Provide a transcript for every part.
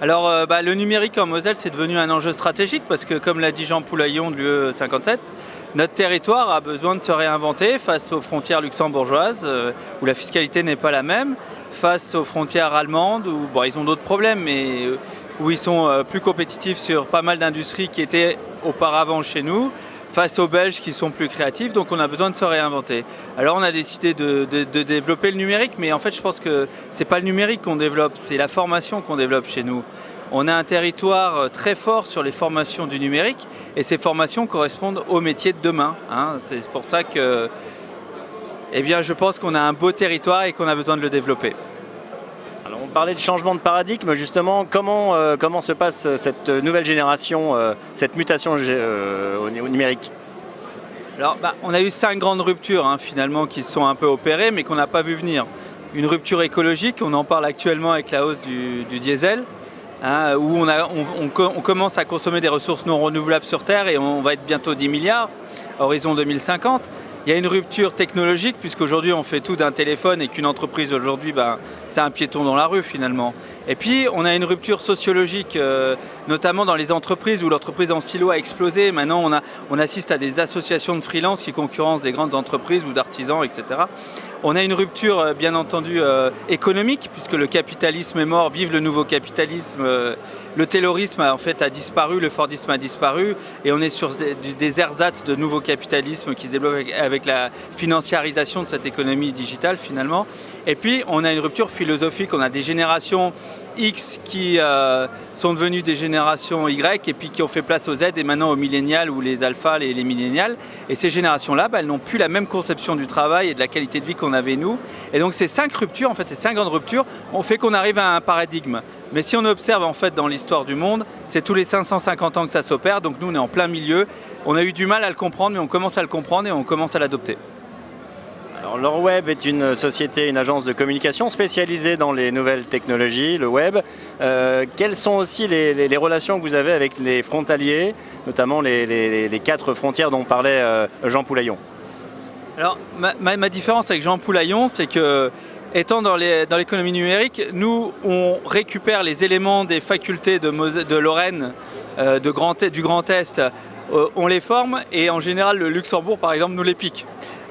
Alors, le numérique en Moselle, c'est devenu un enjeu stratégique parce que, comme l'a dit Jean Poulaillon de l'UE 57, notre territoire a besoin de se réinventer face aux frontières luxembourgeoises, où la fiscalité n'est pas la même, face aux frontières allemandes, où ils ont d'autres problèmes, mais où ils sont plus compétitifs sur pas mal d'industries qui étaient auparavant chez nous, face aux Belges qui sont plus créatifs, donc on a besoin de se réinventer. Alors on a décidé de développer le numérique, mais en fait je pense que c'est pas le numérique qu'on développe, c'est la formation qu'on développe chez nous. On a un territoire très fort sur les formations du numérique, et ces formations correspondent aux métiers de demain. C'est pour ça que je pense qu'on a un beau territoire et qu'on a besoin de le développer. Alors, on parlait de changement de paradigme, justement, comment se passe cette nouvelle génération, cette mutation au numérique? Alors, on a eu 5 grandes ruptures finalement qui se sont un peu opérées, mais qu'on n'a pas vu venir. Une rupture écologique, on en parle actuellement avec la hausse du diesel, où on commence à consommer des ressources non renouvelables sur Terre et on va être bientôt 10 milliards, horizon 2050. Il y a une rupture technologique puisqu'aujourd'hui on fait tout d'un téléphone et qu'une entreprise aujourd'hui c'est un piéton dans la rue finalement. Et puis on a une rupture sociologique, notamment dans les entreprises où l'entreprise en silo a explosé. Maintenant on assiste à des associations de freelance qui concurrencent des grandes entreprises ou d'artisans, etc. On a une rupture bien entendu économique puisque le capitalisme est mort, vive le nouveau capitalisme. Le taylorisme en fait a disparu, le fordisme a disparu et on est sur des ersatz de nouveau capitalisme qui se développe avec la financiarisation de cette économie digitale finalement. Et puis on a une rupture philosophique, on a des générations X qui sont devenues des générations Y et puis qui ont fait place aux Z et maintenant aux millénials ou les alphas, les millénials. Et ces générations-là, elles n'ont plus la même conception du travail et de la qualité de vie qu'on avait nous. Et donc ces 5 ruptures, en fait ces 5 grandes ruptures, ont fait qu'on arrive à un paradigme. Mais si on observe en fait dans l'histoire du monde, c'est tous les 550 ans que ça s'opère, donc nous on est en plein milieu. On a eu du mal à le comprendre, mais on commence à le comprendre et on commence à l'adopter. Alors, Lorweb est une société, une agence de communication spécialisée dans les nouvelles technologies, le web. Quelles sont aussi les relations que vous avez avec les frontaliers, notamment les 4 frontières dont parlait Jean Poulaillon? Alors, ma différence avec Jean Poulaillon, c'est que, étant dans l'économie numérique, nous, on récupère les éléments des facultés de Lorraine, du Grand Est, on les forme et en général, le Luxembourg, par exemple, nous les pique.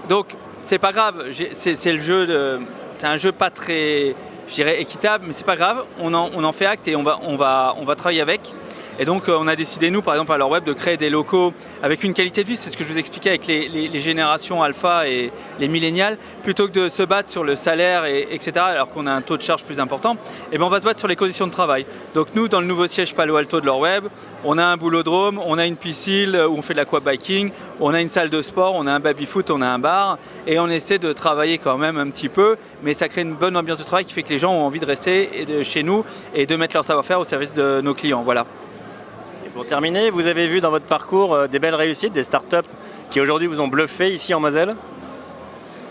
Donc, c'est pas grave, c'est un jeu pas très, je dirais, équitable, mais c'est pas grave, on en fait acte et on va travailler avec. Et donc on a décidé, nous, par exemple, à Lorweb, de créer des locaux avec une qualité de vie, c'est ce que je vous expliquais avec les générations alpha et les millénials, plutôt que de se battre sur le salaire, etc., alors qu'on a un taux de charge plus important, on va se battre sur les conditions de travail. Donc nous, dans le nouveau siège Palo Alto de Lorweb, on a un boulodrome, on a une piscine où on fait de l'aquabiking, on a une salle de sport, on a un baby-foot, on a un bar, et on essaie de travailler quand même un petit peu, mais ça crée une bonne ambiance de travail qui fait que les gens ont envie de rester chez nous et de mettre leur savoir-faire au service de nos clients. Voilà. Pour terminer, vous avez vu dans votre parcours des belles réussites, des startups qui aujourd'hui vous ont bluffé ici en Moselle?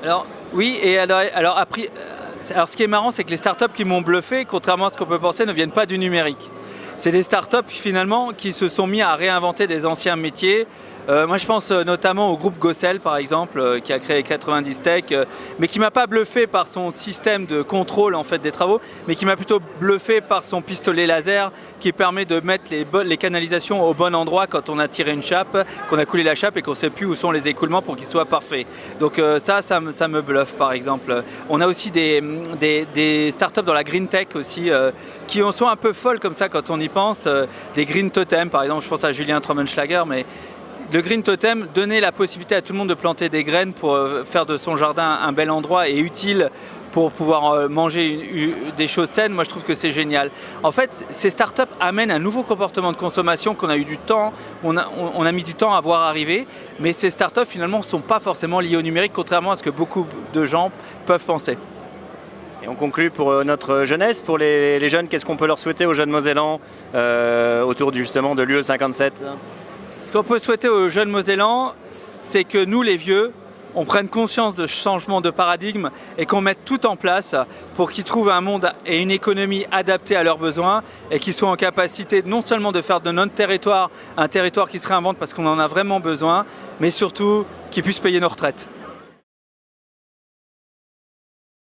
Alors oui, et alors ce qui est marrant, c'est que les startups qui m'ont bluffé, contrairement à ce qu'on peut penser, ne viennent pas du numérique. C'est des startups finalement qui se sont mis à réinventer des anciens métiers. Moi je pense notamment au groupe Gossel par exemple, qui a créé 90 Tech, mais qui m'a pas bluffé par son système de contrôle en fait des travaux, mais qui m'a plutôt bluffé par son pistolet laser qui permet de mettre les canalisations au bon endroit quand on a tiré une chape, qu'on a coulé la chape et qu'on ne sait plus où sont les écoulements pour qu'ils soient parfaits. Donc ça me bluffe par exemple. On a aussi des startups dans la green tech aussi, qui sont un peu folles comme ça quand on y pense, des green totems par exemple, je pense à Julien Trommenschlager, mais le Green Totem donnait la possibilité à tout le monde de planter des graines pour faire de son jardin un bel endroit et utile pour pouvoir manger des choses saines. Moi, je trouve que c'est génial. En fait, ces startups amènent un nouveau comportement de consommation qu'on a eu du temps, on a mis du temps à voir arriver, mais ces startups, finalement, ne sont pas forcément liées au numérique, contrairement à ce que beaucoup de gens peuvent penser. Et on conclut pour notre jeunesse, pour les jeunes, qu'est-ce qu'on peut leur souhaiter aux jeunes Mosellans autour justement de l'UE 57? Ce qu'on peut souhaiter aux jeunes Mosellans, c'est que nous, les vieux, on prenne conscience de ce changement de paradigme et qu'on mette tout en place pour qu'ils trouvent un monde et une économie adaptés à leurs besoins et qu'ils soient en capacité non seulement de faire de notre territoire un territoire qui se réinvente parce qu'on en a vraiment besoin, mais surtout qu'ils puissent payer nos retraites.